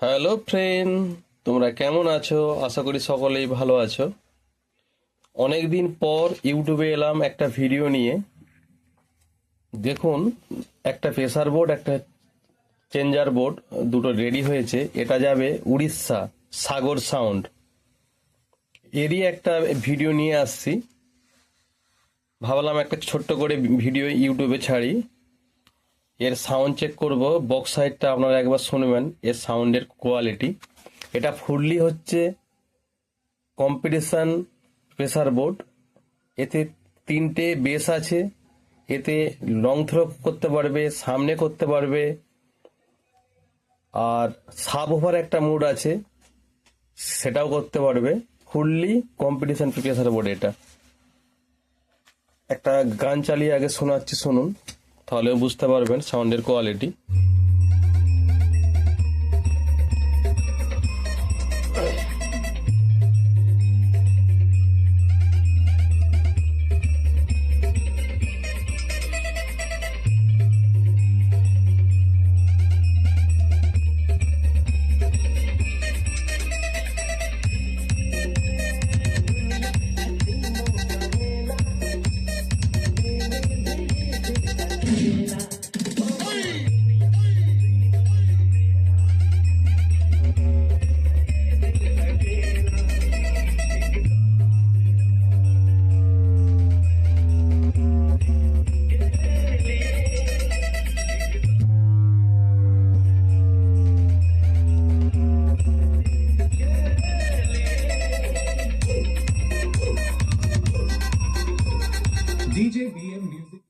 Hello friend, তোমরা কেমন আছো? আশা করি সকলেই ভালো আছো। অনেকদিন পর ইউটিউবে এলাম একটা ভিডিও নিয়ে। দেখুন, একটা প্রেসার বোর্ড, একটা চেঞ্জার বোর্ড, দুটো রেডি হয়েছে। এটা যাবে উড়িষ্যা, সাগর সাউন্ড। এরই একটা ভিডিও নিয়ে আসছি। ভাবলাম একটা ছোট্ট করে ভিডিও ইউটিউবে ছাড়ি। এর সাউন্ড চেক করব, বক্স সাইডটা আপনারা একবার শুনবেন, এর সাউন্ডের কোয়ালিটি। এটা ফুললি হচ্ছে কম্পিটিশন প্রেসার বোর্ড। এতে তিনটে বেস আছে। এতে লং থ্রো করতে পারবে, সামনে করতে পারবে, আর সাব ওভার একটা মুড আছে, সেটাও করতে পারবে। ফুললি কম্পিটিশন প্রেসার বোর্ড এটা। একটা গান চালিয়ে আগে শোনাচ্ছি, শুনুন, তাহলেও বুঝতে পারবেন সাউন্ডের কোয়ালিটি। DJ BM Music.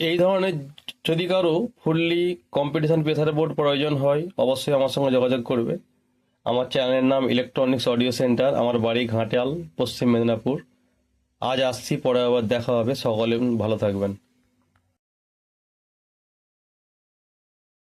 এই ধরনের যদি কারো ফুললি কম্পিটিশন প্রেসার বোর্ড প্রয়োজন হয়, অবশ্যই আমার সঙ্গে যোগাযোগ করবে। আমার চ্যানেলের নাম ইলেকট্রনিক্স অডিও সেন্টার। আমার বাড়ি ঘাটাল, পশ্চিম মেদিনীপুর। আজ আসছি, পরে আবার দেখা হবে। সকলে ভালো থাকবেন।